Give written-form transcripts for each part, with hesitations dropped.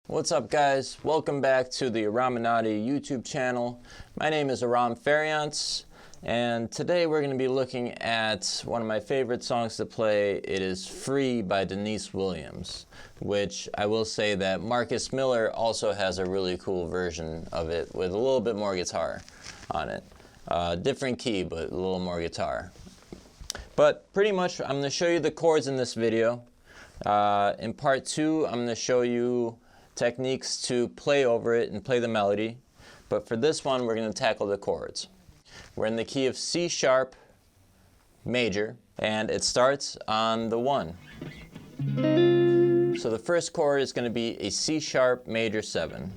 What's up, guys? Welcome back to the Araminati YouTube channel. My name is Aram Fariance, and today we're going to be looking at one of my favorite songs to play. It is Free by Deniece WIlliams, which I will say that Marcus Miller also has a really cool version of it with a little bit more guitar on it. Different key, but a little more guitar. But pretty much I'm going to show you the chords in this video. In part 2, I'm going to show you techniques to play over it and play the melody, but for this one we're going to tackle the chords. We're in the key of C sharp major, and it starts on the 1. So the first chord is going to be a C sharp major 7.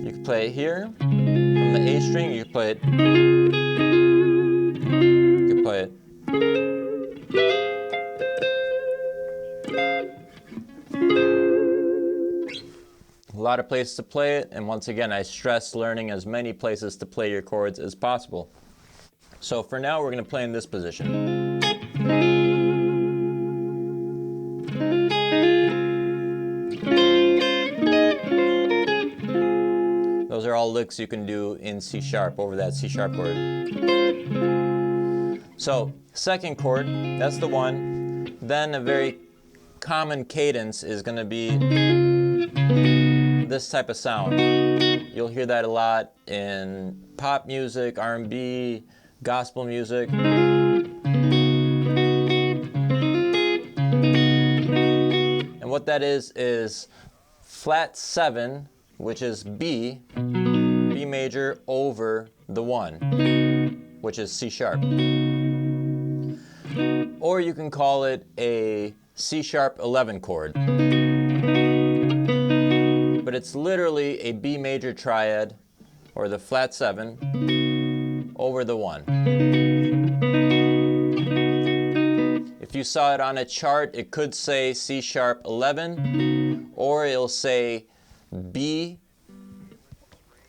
You can play it here from the A string. You can play it. Play it. A lot of places to play it, and once again I stress learning as many places to play your chords as possible. So for now we're going to play in this position. Those are all licks you can do in C sharp over that C sharp chord. So, second chord, that's the 1. Then a very common cadence is going to be this type of sound. You'll hear that a lot in pop music, R&B, gospel music. And what that is flat 7, which is B major over the 1, which is C sharp. Or you can call it a C sharp 11 chord. But it's literally a B major triad, or the flat 7, over the 1. If you saw it on a chart, it could say C sharp 11, or it'll say B,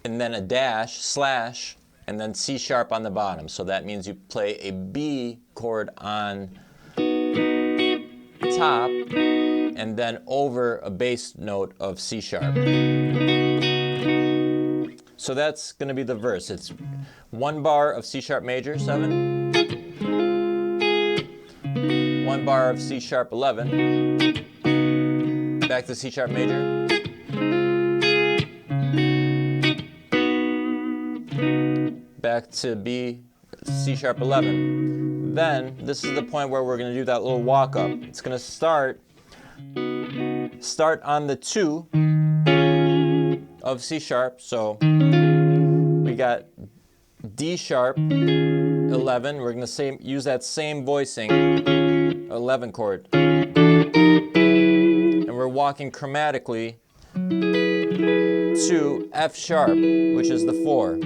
and then a dash, slash, and then C sharp on the bottom. So that means you play a B chord on top and then over a bass note of C sharp. So that's going to be the verse. It's 1 bar of C sharp major 7, 1 bar of C sharp 11, back to C sharp major, back to B, C sharp 11. Then this is the point where we're going to do that little walk up. It's going to start on the 2 of C sharp. So we got D sharp 11. We're going to use that same voicing 11 chord. And we're walking chromatically to F sharp, which is the 4.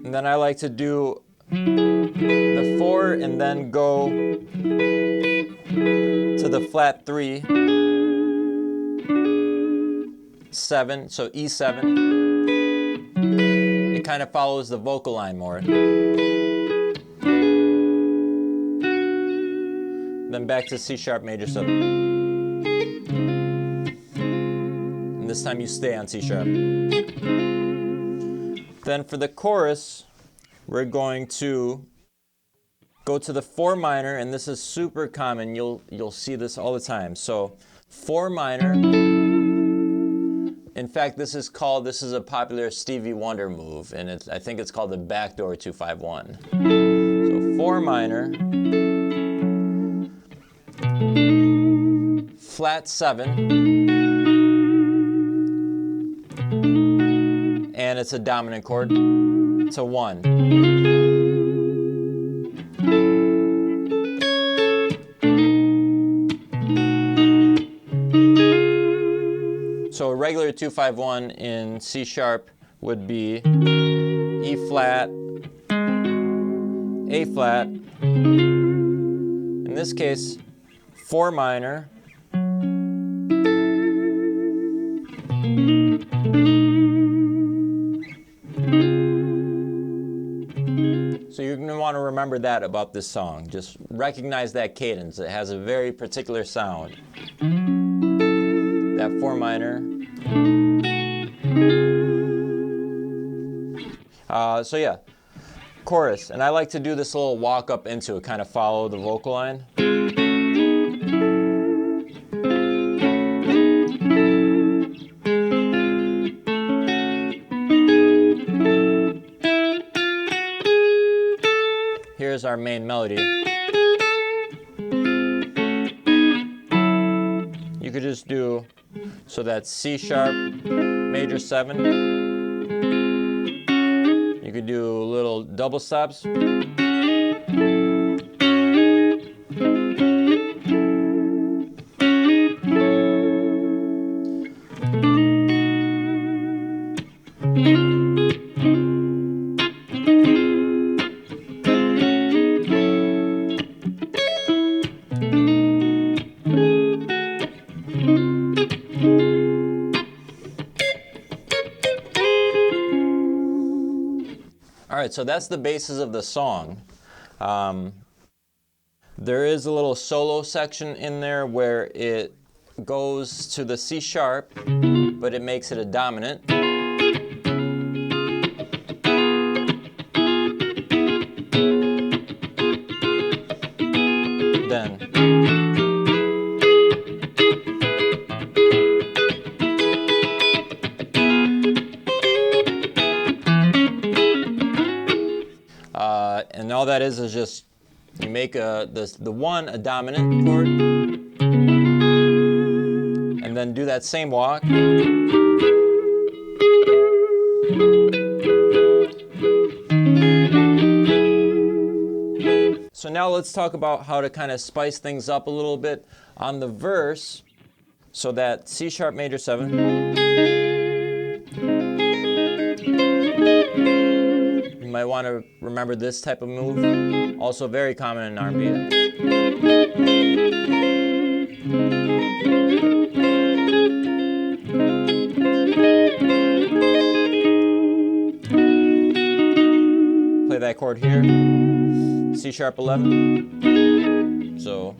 And then I like to do the 4 and then go to the flat 3, 7, so E7. It kind of follows the vocal line more. Then back to C sharp major 7. And this time you stay on C sharp. Then for the chorus, we're going to go to the 4 minor, and this is super common. You'll see this all the time. So 4 minor. In fact, this is a popular Stevie Wonder move, and I think it's called the backdoor 2-5-1. So 4 minor, flat 7, and it's a dominant chord. It's a 1. So a regular 2-5-1 in C sharp would be E flat, A flat. In this case, 4 minor, so you're going to want to remember that about this song. Just recognize that cadence. It has a very particular sound. That 4 minor. So yeah, chorus. And I like to do this little walk up into it, kind of follow the vocal line. Here's our main melody. You could just do, so that's C sharp, major 7. You could do little double stops. Alright, so that's the basis of the song. There is a little solo section in there where it goes to the C sharp, but it makes it a dominant. Then and all that is just you make the 1 a dominant chord, and then do that same walk. So now let's talk about how to kind of spice things up a little bit on the verse. So that C sharp major 7. You might want to remember this type of move, also very common in R&B. Play that chord here, C sharp 11. So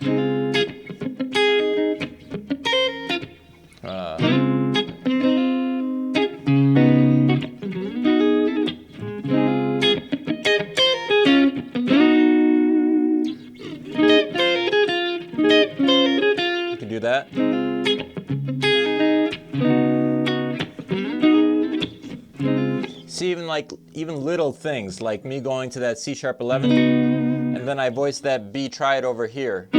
do that. See, even little things like me going to that C sharp 11, and then I voice that B triad over here.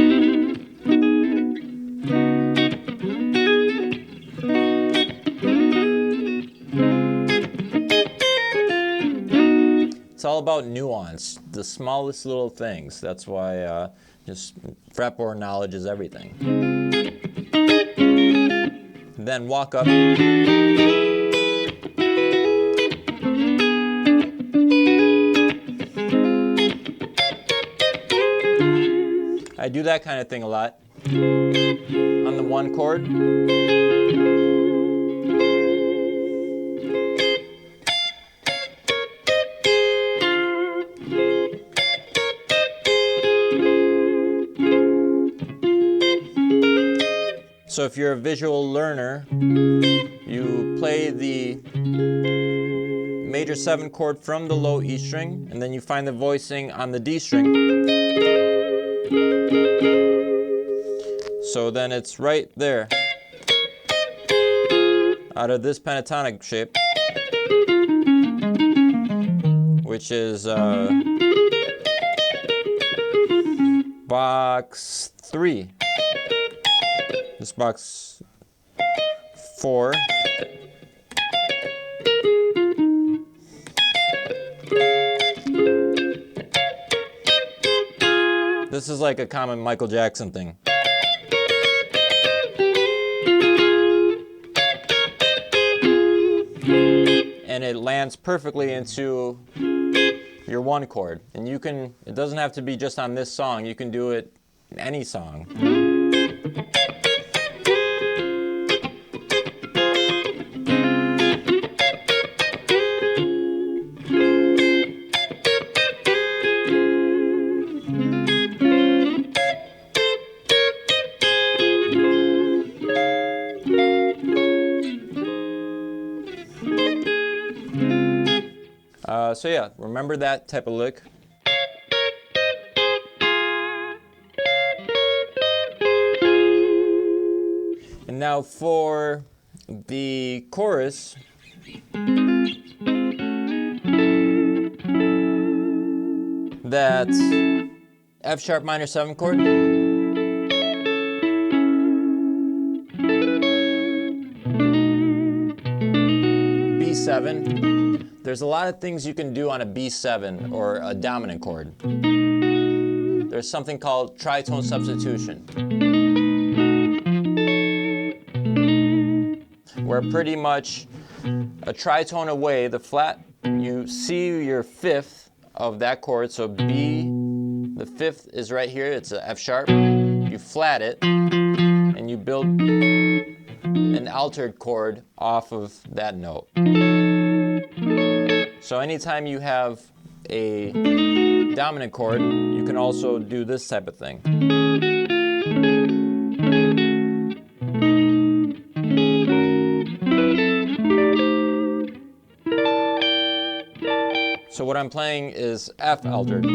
It's all about nuance, the smallest little things. That's why just fretboard knowledge is everything. Then walk up. I do that kind of thing a lot on the 1 chord. So if you're a visual learner, you play the major 7 chord from the low E string, and then you find the voicing on the D string. So then it's right there, out of this pentatonic shape, which is box 3. This box 4. This is like a common Michael Jackson thing. And it lands perfectly into your 1 chord. And you can, it doesn't have to be just on this song, you can do it in any song. So yeah, remember that type of lick. And now for the chorus, that F sharp minor 7 chord, B7. There's a lot of things you can do on a B7 or a dominant chord. There's something called tritone substitution, where pretty much a tritone away, the flat, you see your 5th of that chord, so B, the 5th is right here, it's a F sharp, you flat it, and you build an altered chord off of that note. So anytime you have a dominant chord, you can also do this type of thing. So what I'm playing is F altered.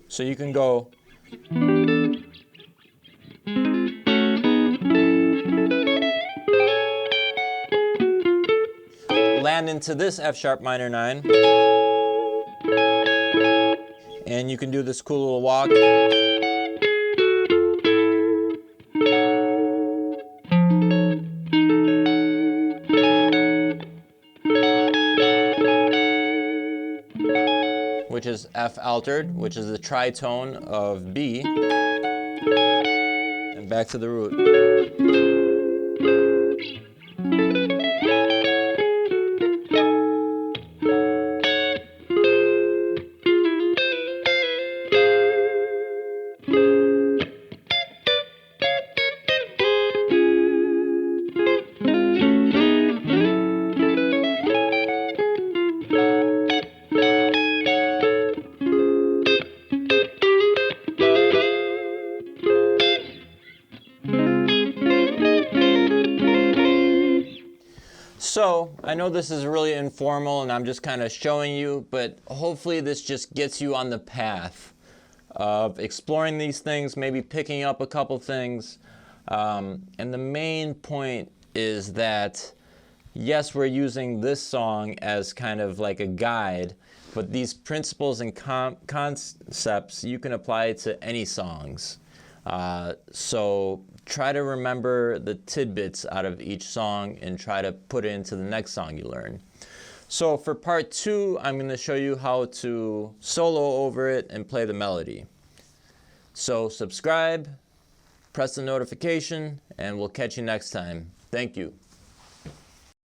So you can go land into this F sharp minor 9, and you can do this cool little walk. Which is F altered, which is the tritone of B, and back to the root. So, I know this is really informal and I'm just kind of showing you, but hopefully this just gets you on the path of exploring these things, maybe picking up a couple things. And the main point is that, yes, we're using this song as kind of like a guide, but these principles and concepts you can apply to any songs. So try to remember the tidbits out of each song and try to put it into the next song you learn. So for part 2, I'm going to show you how to solo over it and play the melody. So subscribe, press the notification, and we'll catch you next time. Thank you.